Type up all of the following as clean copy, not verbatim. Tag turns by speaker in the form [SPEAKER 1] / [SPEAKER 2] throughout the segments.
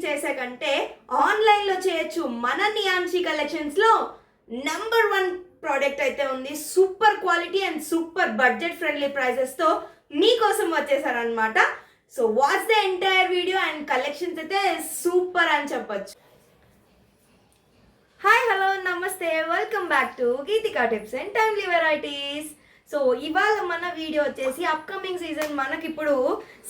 [SPEAKER 1] చేసే కంటే ఆన్లైన్లో చేయొచ్చు. మన నియాన్షి కలెక్షన్స్లో నెంబర్ 1 ప్రోడక్ట్ అయితే ఉంది. Super quality and super budget friendly ప్రైజెస్తో మీకోసం వచ్చేసారనమాట. So watch the entire video and collections అయితే సూపర్ అని చెప్పొచ్చు. హాయ్ హలో నమస్తే, welcome back to Geethika tips and timely varieties. So ఇవాళ మన వీడియో వచ్చేసి అప్కమింగ్ సీజన్ మనకి ఇప్పుడు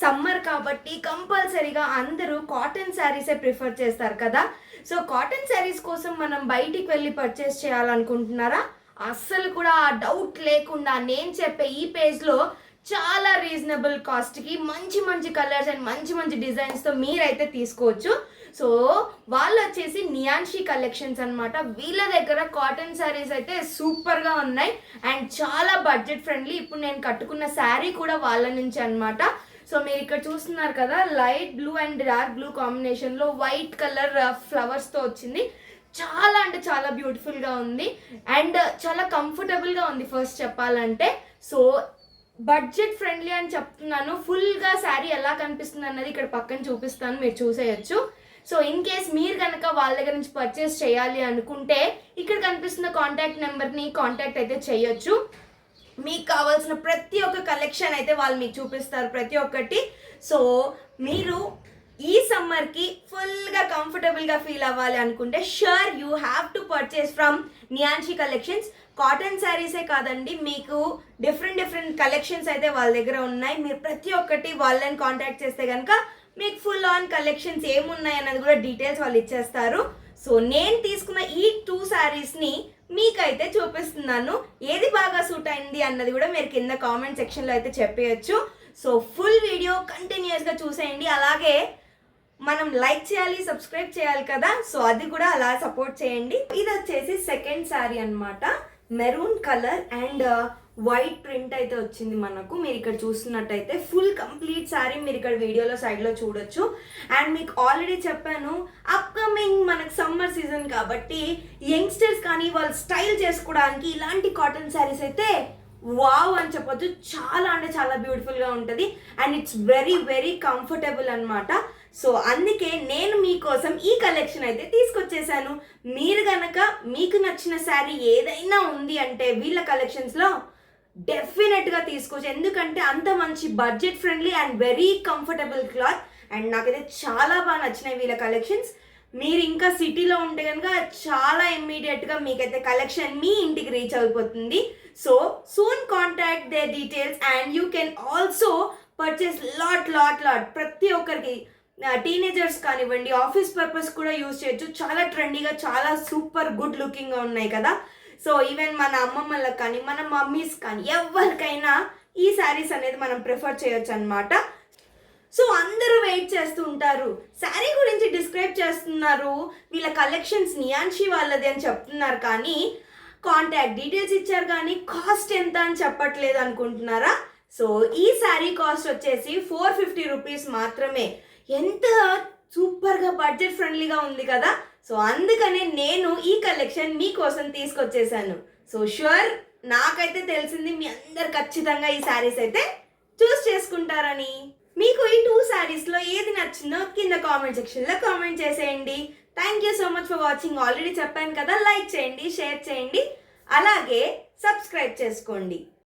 [SPEAKER 1] సమ్మర్ కాబట్టి కంపల్సరీగా అందరూ కాటన్ శారీసే ప్రిఫర్ చేస్తారు కదా. సో కాటన్ శారీస్ కోసం మనం బయటికి వెళ్ళి పర్చేస్ చేయాలనుకుంటున్నారా? అస్సలు కూడా డౌట్ లేకుండా నేను చెప్పే ఈ పేజ్లో చాలా రీజనబుల్ కాస్ట్కి మంచి మంచి కలర్స్ అండ్ మంచి మంచి డిజైన్స్తో మీరైతే తీసుకోవచ్చు. సో వాళ్ళు వచ్చేసి నియాన్షి కలెక్షన్స్ అనమాట. వీళ్ళ దగ్గర కాటన్ శారీస్ అయితే సూపర్గా ఉన్నాయి అండ్ చాలా బడ్జెట్ ఫ్రెండ్లీ. ఇప్పుడు నేను కట్టుకున్న శారీ కూడా వాళ్ళ నుంచి అనమాట. సో మీరు ఇక్కడ చూస్తున్నారు కదా, light blue and dark blue కాంబినేషన్లో వైట్ కలర్ ఫ్లవర్స్తో వచ్చింది. చాలా అంటే చాలా బ్యూటిఫుల్గా ఉంది అండ్ చాలా కంఫర్టబుల్గా ఉంది. ఫస్ట్ చెప్పాలంటే సో బడ్జెట్ ఫ్రెండ్లీ అని చెప్తున్నాను. ఫుల్గా శారీ ఎలా కనిపిస్తుంది అన్నది ఇక్కడ పక్కన చూపిస్తాను, మీరు చూసేయచ్చు. సో ఇన్ కేస్ మీరు కనుక వాళ్ళ దగ్గర నుంచి పర్చేస్ చేయాలి అనుకుంటే ఇక్కడ కనిపిస్తున్న కాంటాక్ట్ నెంబర్ని కాంటాక్ట్ అయితే చేయొచ్చు. మీకు కావాల్సిన ప్రతి ఒక్క కలెక్షన్ అయితే వాళ్ళు మీకు చూపిస్తారు ప్రతి ఒక్కటి. సో మీరు ఈ సమ్మర్కి ఫుల్గా కంఫర్టబుల్గా ఫీల్ అవ్వాలి అనుకుంటే sure you have to purchase from Niyanshi collections. Cotton శారీసే కాదండి, మీకు డిఫరెంట్ కలెక్షన్స్ అయితే వాళ్ళ దగ్గర ఉన్నాయి. మీరు ప్రతి ఒక్కటి వాళ్ళని కాంటాక్ట్ చేస్తే కనుక మీకు ఫుల్ ఆన్ కలెక్షన్స్ ఏమున్నాయి అన్నది కూడా డీటెయిల్స్ వాళ్ళు ఇచ్చేస్తారు. సో నేను తీసుకున్న ఈ 2 శారీస్ని మీకైతే చూపిస్తున్నాను. ఏది బాగా సూట్ అయింది అన్నది కూడా మీరు కింద కామెంట్ సెక్షన్లో అయితే చెప్పేయచ్చు. సో ఫుల్ వీడియో కంటిన్యూస్గా చూసేయండి. అలాగే మనం లైక్ చేయాలి, సబ్స్క్రైబ్ చేయాలి కదా, సో అది కూడా అలా సపోర్ట్ చేయండి. ఇది వచ్చేసి సెకండ్ శారీ అనమాట. Maroon colour and white print అయితే వచ్చింది మనకు. మీరు ఇక్కడ చూస్తున్నట్టయితే ఫుల్ కంప్లీట్ శారీ మీరు ఇక్కడ వీడియోలో సైడ్లో చూడొచ్చు. అండ్ మీకు ఆల్రెడీ చెప్పాను, అప్కమింగ్ మనకు సమ్మర్ సీజన్ కాబట్టి యంగ్స్టర్స్ కానీ వాళ్ళు స్టైల్ చేసుకోవడానికి ఇలాంటి కాటన్ శారీస్ అయితే వావ్ అని చెప్పొచ్చు. చాలా అంటే చాలా బ్యూటిఫుల్గా ఉంటుంది and it's very very comfortable అనమాట. సో అందుకే నేను మీకోసం ఈ కలెక్షన్ అయితే తీసుకొచ్చేసాను. మీరు కనుక మీకు నచ్చిన శారీ ఏదైనా ఉంది అంటే వీళ్ళ కలెక్షన్స్లో డెఫినెట్గా తీసుకోవచ్చు. ఎందుకంటే అంత మంచి budget friendly and very comfortable cloth and నాకైతే చాలా బాగా నచ్చినాయి వీళ్ళ కలెక్షన్స్. మీరు ఇంకా సిటీలో ఉంటే కనుక చాలా ఇమ్మీడియట్గా మీకైతే కలెక్షన్ మీ ఇంటికి రీచ్ అయిపోతుంది. So soon contact they details and you can also purchase lot. ప్రతి ఒక్కరికి టీనేజర్స్ కానివ్వండి, ఆఫీస్ పర్పస్ కూడా యూజ్ చేయొచ్చు. చాలా ట్రెండీగా చాలా సూపర్ గుడ్ లుకింగ్గా ఉన్నాయి కదా. సో ఈవెన్ మన అమ్మమ్మలకు కానీ మన మమ్మీస్ కానీ ఎవరికైనా ఈ శారీస్ అనేది మనం ప్రిఫర్ చేయొచ్చు అనమాట. సో అందరూ వెయిట్ చేస్తూ ఉంటారు, శారీ గురించి డిస్క్రైబ్ చేస్తున్నారు, వీళ్ళ కలెక్షన్స్ నియాన్షి వాళ్ళది అని చెప్తున్నారు కానీ కాంటాక్ట్ డీటెయిల్స్ ఇచ్చారు కానీ కాస్ట్ ఎంత అని చెప్పట్లేదు అనుకుంటున్నారా? సో ఈ శారీ కాస్ట్ వచ్చేసి 450 రూపీస్ మాత్రమే. ఎంత సూపర్గా బడ్జెట్ ఫ్రెండ్లీగా ఉంది కదా. సో అందుకనే నేను ఈ కలెక్షన్ మీకోసం తీసుకొచ్చేసాను. సో షూర్ నాకైతే తెలిసింది మీ అందరు ఖచ్చితంగా ఈ శారీస్ అయితే చూస్ చేసుకుంటారని. మీకు ఈ 2 శారీస్లో ఏది నచ్చిందో కింద కామెంట్ సెక్షన్లో కామెంట్ చేసేయండి. Thank you so much for watching. Already చెప్పాను కదా, లైక్ చేయండి, షేర్ చేయండి, అలాగే సబ్స్క్రైబ్ చేసుకోండి.